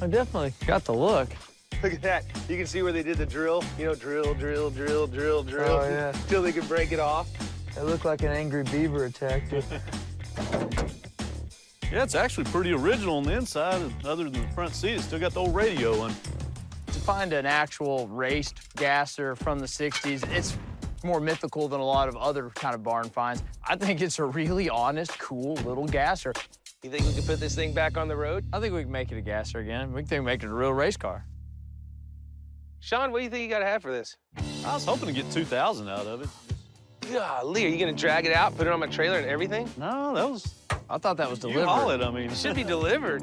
I definitely got the look. Look at that. You can see where they did the drill. You know, drill, drill, drill, drill, drill. Oh, yeah. Till they can break it off. It looked like an angry beaver attacked it. Yeah, it's actually pretty original on the inside, other than the front seat. It's still got the old radio on. To find an actual raced gasser from the 60s, it's more mythical than a lot of other kind of barn finds. I think it's a really honest, cool little gasser. You think we can put this thing back on the road? I think we can make it a gasser again. We can make it a real race car. Sean, what do you think you gotta have for this? I was hoping to get 2,000 out of it. Golly, are you gonna drag it out, put it on my trailer and everything? No, that was... I thought that was delivered. You haul it, I mean. It should be delivered.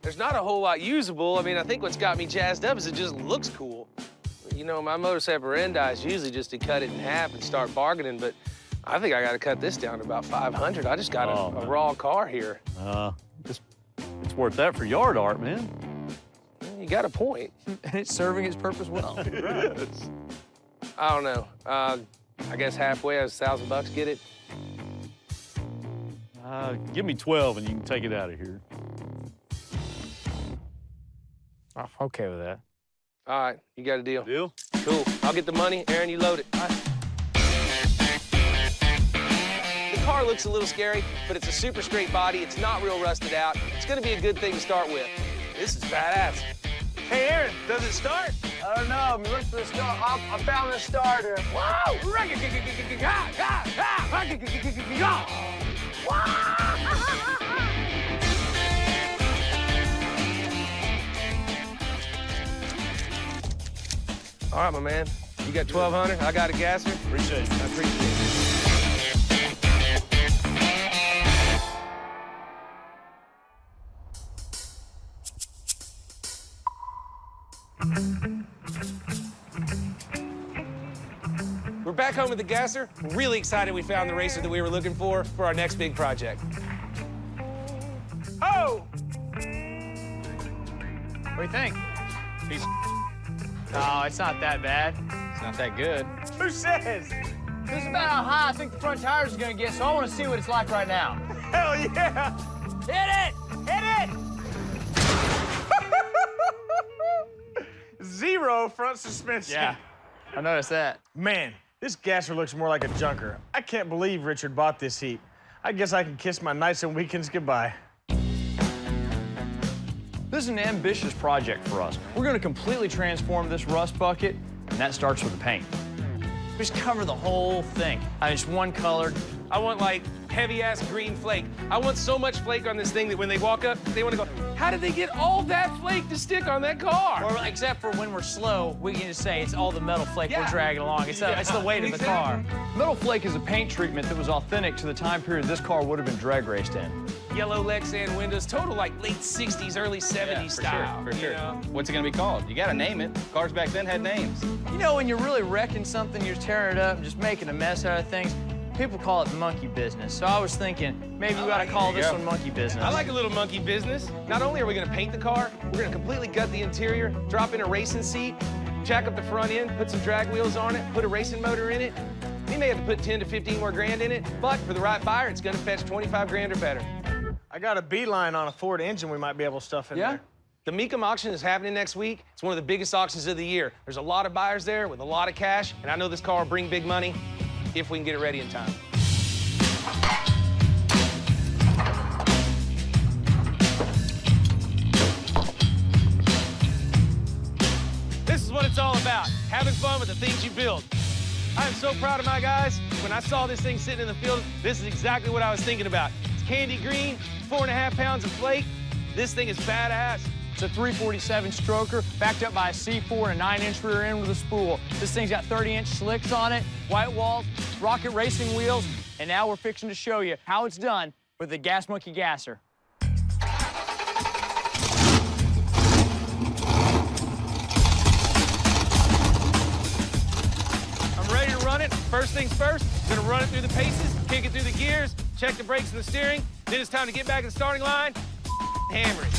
There's not a whole lot usable. I mean, I think what's got me jazzed up is it just looks cool. You know, my modus operandi is usually just to cut it in half and start bargaining, but I think I gotta cut this down to about 500. I just got a raw car here. It's worth that for yard art, man. You got a point. And it's serving its purpose well. Right. I don't know. I guess halfway, I was $1,000 get it. Give me 12 and you can take it out of here. I'm okay with that. All right, you got a deal. Deal? Cool. I'll get the money. Aaron, you load it. All right. The car looks a little scary, but it's a super straight body. It's not real rusted out. It's gonna be a good thing to start with. This is badass. Hey, Aaron, does it start? I don't know. I mean, look for the start. I found the starter. Wow! All right, my man. You got 1,200. I got a gasser. Appreciate it. I appreciate it. We're back home with the gasser. We're really excited we found the racer that we were looking for our next big project. Oh! What do you think? No, it's not that bad. It's not that good. Who says? This is about how high I think the front tires are gonna get, so I want to see what it's like right now. Hell yeah! Hit it! Hit it! Zero front suspension. Yeah, I noticed that. Man, this gasser looks more like a junker. I can't believe Richard bought this heap. I guess I can kiss my nights and weekends goodbye. This is an ambitious project for us. We're gonna completely transform this rust bucket, and that starts with the paint. We just cover the whole thing. I mean, it's one color. I want, like, heavy-ass green flake. I want so much flake on this thing that when they walk up, they want to go, how did they get all that flake to stick on that car? Or, except for when we're slow, we can just say it's all the metal flake we're dragging along. It's the weight of the car. Metal flake is a paint treatment that was authentic to the time period this car would have been drag raced in. Yellow Lexan windows, total like late 60s, early 70s style. For sure. Know? What's it gonna be called? You gotta name it. Cars back then had names. You know, when you're really wrecking something, you're tearing it up and just making a mess out of things, people call it monkey business. So I was thinking, maybe we ought to call this one monkey business. I like a little monkey business. Not only are we gonna paint the car, we're gonna completely gut the interior, drop in a racing seat, jack up the front end, put some drag wheels on it, put a racing motor in it. We may have to put 10 to 15 more grand in it, but for the right buyer, it's gonna fetch 25 grand or better. I got a beeline on a Ford engine we might be able to stuff in there. The Mecum auction is happening next week. It's one of the biggest auctions of the year. There's a lot of buyers there with a lot of cash, and I know this car will bring big money if we can get it ready in time. This is what it's all about, having fun with the things you build. I am so proud of my guys. When I saw this thing sitting in the field, this is exactly what I was thinking about. It's candy green, 4.5 pounds of flake. This thing is badass. It's a 347 stroker, backed up by a C4 and a 9-inch rear end with a spool. This thing's got 30-inch slicks on it, white walls, rocket racing wheels, and now we're fixing to show you how it's done with the Gas Monkey Gasser. I'm ready to run it. First things first, gonna run it through the paces, kick it through the gears, check the brakes and the steering. Then it's time to get back to the starting line, hammer it.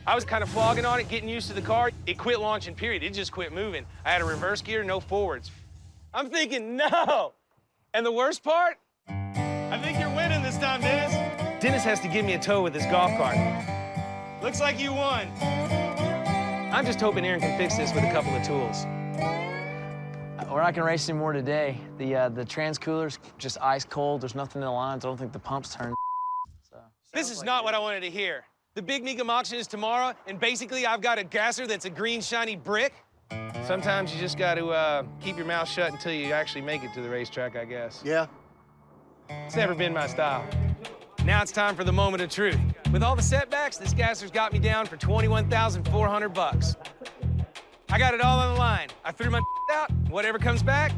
I was kind of flogging on it, getting used to the car. It quit launching, period. It just quit moving. I had a reverse gear, no forwards. I'm thinking, no. And the worst part? I think you're winning this time, Dennis. Dennis has to give me a tow with his golf cart. Looks like you won. I'm just hoping Aaron can fix this with a couple of tools. We're not gonna race anymore today. The trans cooler's just ice cold. There's nothing in the lines. I don't think the pump's turned. So. This is not what I wanted to hear. The Big Meekum auction is tomorrow, and basically I've got a gasser that's a green, shiny brick. Sometimes you just got to keep your mouth shut until you actually make it to the racetrack, I guess. Yeah. It's never been my style. Now it's time for the moment of truth. With all the setbacks, this gasser's got me down for $21,400. I got it all on the line. I threw my out. Whatever comes back,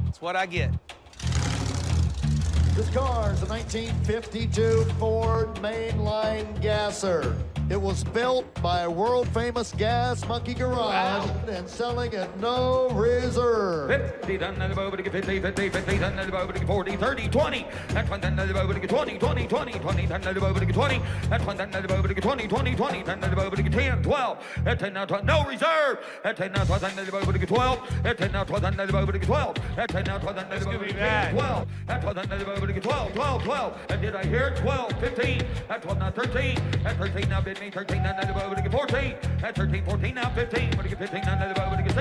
it's what I get. This car is a 1952 Ford Mainline Gasser. It was built by a world-famous gas monkey garage and selling at no reserve. 50, done the bow, 50, 50, 50, done the bow, 40, 30, 20. That's one done the bow, 20, 20, 20, 20, done the bow, 20. That's one done the bow, 20, 20, 20, done the bow, 10, 12. That's now no reserve. That's now 12, done the bow, 12. That's now 12, done the bow, 12. That's now 12, done the bow, 12. That's 12, done the bow, 12, 12, 12. And did I hear 12, 15? That's 12, now 13. That's 13, now bid me 13, now the bow, 14. That's 13, 14, now 15. 15, now the bow, 16.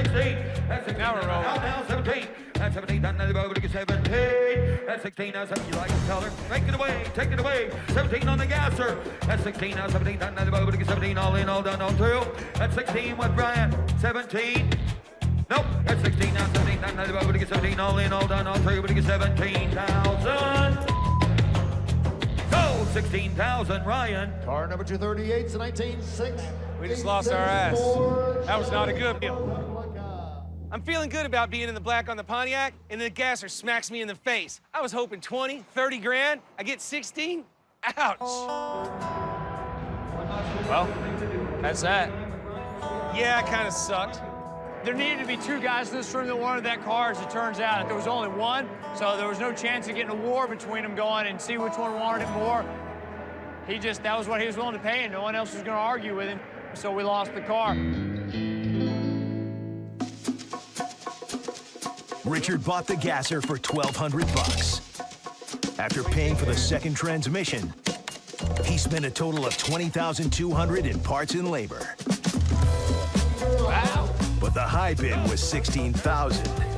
That's 16, now we're rolling. Now 17. That's 17, now the bow, 17. That's 16, now 17. You like it, tell her. Take it away, take it away. 17 on the gasser. That's 16, now 17, now the bow, 17. All in, all done, all through. That's 16 with Brian. 17. Nope, that's 16, now 17, now the bow, 17. All in, all done, all through. 17,000. So, 16,000, Ryan. Car number 238 is a 1960. We just lost our ass. That was not a good deal. I'm feeling good about being in the black on the Pontiac, and the gasser smacks me in the face. I was hoping 20, 30 grand. I get 16? Ouch. Well, that's that. Yeah, it kind of sucked. There needed to be two guys in this room that wanted that car, as it turns out. There was only one, so there was no chance of getting a war between them going and see which one wanted it more. That was what he was willing to pay, and no one else was gonna argue with him, so we lost the car. Richard bought the gasser for $1,200. After paying for the second transmission, he spent a total of $20,200 in parts and labor. Wow. But the high bid was $16,000.